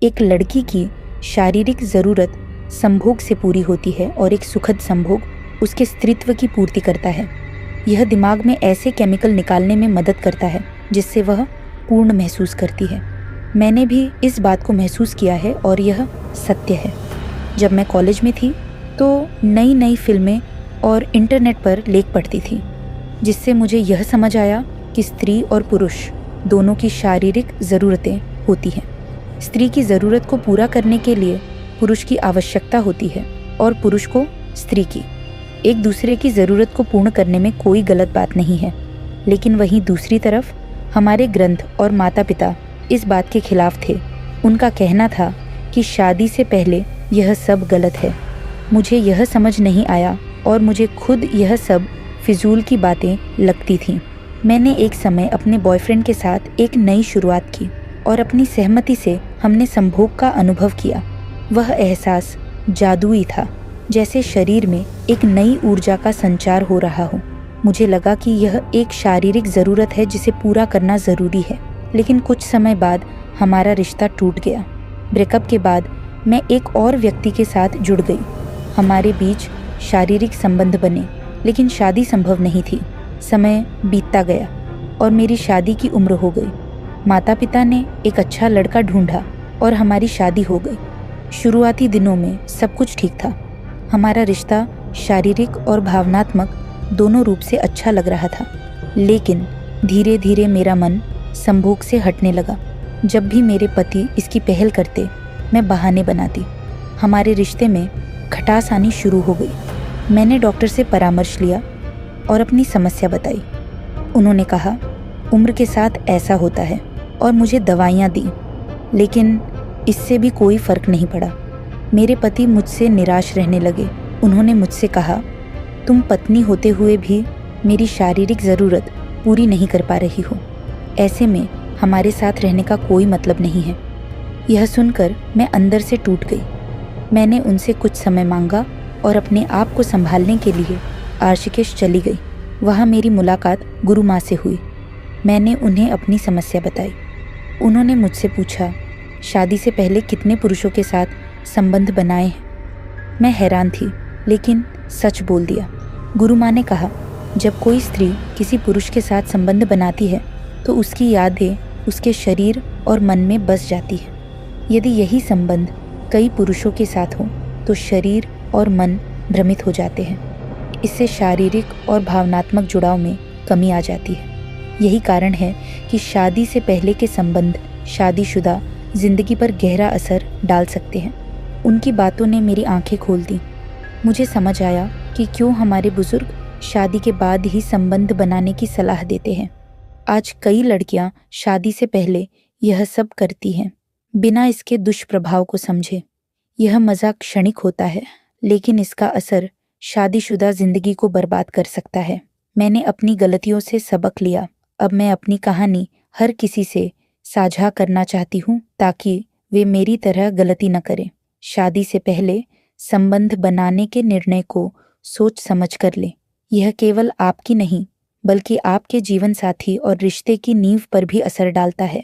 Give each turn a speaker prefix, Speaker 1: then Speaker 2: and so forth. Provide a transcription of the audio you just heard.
Speaker 1: एक लड़की की शारीरिक ज़रूरत संभोग से पूरी होती है और एक सुखद संभोग उसके स्त्रीत्व की पूर्ति करता है। यह दिमाग में ऐसे केमिकल निकालने में मदद करता है जिससे वह पूर्ण महसूस करती है। मैंने भी इस बात को महसूस किया है और यह सत्य है। जब मैं कॉलेज में थी तो नई नई फिल्में और इंटरनेट पर लेख पढ़ती थी, जिससे मुझे यह समझ आया कि स्त्री और पुरुष दोनों की शारीरिक ज़रूरतें होती हैं। स्त्री की ज़रूरत को पूरा करने के लिए पुरुष की आवश्यकता होती है और पुरुष को स्त्री की। एक दूसरे की ज़रूरत को पूर्ण करने में कोई गलत बात नहीं है, लेकिन वहीं दूसरी तरफ हमारे ग्रंथ और माता पिता इस बात के खिलाफ थे। उनका कहना था कि शादी से पहले यह सब गलत है। मुझे यह समझ नहीं आया और मुझे खुद यह सब फिजूल की बातें लगती थीं। मैंने एक समय अपने बॉयफ्रेंड के साथ एक नई शुरुआत की और अपनी सहमति से हमने संभोग का अनुभव किया। वह एहसास जादुई था, जैसे शरीर में एक नई ऊर्जा का संचार हो रहा हो। मुझे लगा कि यह एक शारीरिक ज़रूरत है जिसे पूरा करना ज़रूरी है। लेकिन कुछ समय बाद हमारा रिश्ता टूट गया। ब्रेकअप के बाद मैं एक और व्यक्ति के साथ जुड़ गई। हमारे बीच शारीरिक संबंध बने, लेकिन शादी संभव नहीं थी। समय बीतता गया और मेरी शादी की उम्र हो गई। माता पिता ने एक अच्छा लड़का ढूंढा और हमारी शादी हो गई। शुरुआती दिनों में सब कुछ ठीक था। हमारा रिश्ता शारीरिक और भावनात्मक दोनों रूप से अच्छा लग रहा था। लेकिन धीरे धीरे मेरा मन संभोग से हटने लगा। जब भी मेरे पति इसकी पहल करते, मैं बहाने बनाती। हमारे रिश्ते में खटास आनी शुरू हो गई। मैंने डॉक्टर से परामर्श लिया और अपनी समस्या बताई। उन्होंने कहा, उम्र के साथ ऐसा होता है, और मुझे दवाइयाँ दी, लेकिन इससे भी कोई फ़र्क नहीं पड़ा। मेरे पति मुझसे निराश रहने लगे। उन्होंने मुझसे कहा, तुम पत्नी होते हुए भी मेरी शारीरिक ज़रूरत पूरी नहीं कर पा रही हो। ऐसे में हमारे साथ रहने का कोई मतलब नहीं है। यह सुनकर मैं अंदर से टूट गई। मैंने उनसे कुछ समय मांगा और अपने आप को संभालने के लिए ऋषिकेश चली गई। वहाँ मेरी मुलाकात गुरु माँ से हुई। मैंने उन्हें अपनी समस्या बताई। उन्होंने मुझसे पूछा, शादी से पहले कितने पुरुषों के साथ संबंध बनाए हैं। मैं हैरान थी, लेकिन सच बोल दिया। गुरु माँ ने कहा, जब कोई स्त्री किसी पुरुष के साथ संबंध बनाती है तो उसकी यादें उसके शरीर और मन में बस जाती है। यदि यही संबंध कई पुरुषों के साथ हो तो शरीर और मन भ्रमित हो जाते हैं। इससे शारीरिक और भावनात्मक जुड़ाव में कमी आ जाती है। यही कारण है कि शादी से पहले के संबंध शादीशुदा जिंदगी पर गहरा असर डाल सकते हैं। उनकी बातों ने मेरी आंखें खोल दी। मुझे समझ आया कि क्यों हमारे बुजुर्ग शादी के बाद ही संबंध बनाने की सलाह देते हैं। आज कई लड़कियां शादी से पहले यह सब करती हैं, बिना इसके दुष्प्रभाव को समझे। यह मज़ा क्षणिक होता है, लेकिन इसका असर शादीशुदा जिंदगी को बर्बाद कर सकता है। मैंने अपनी गलतियों से सबक लिया। अब मैं अपनी कहानी हर किसी से साझा करना चाहती हूँ ताकि वे मेरी तरह गलती न करें। शादी से पहले संबंध बनाने के निर्णय को सोच समझ कर लें। यह केवल आपकी नहीं, बल्कि आपके जीवन साथी और रिश्ते की नींव पर भी असर डालता है।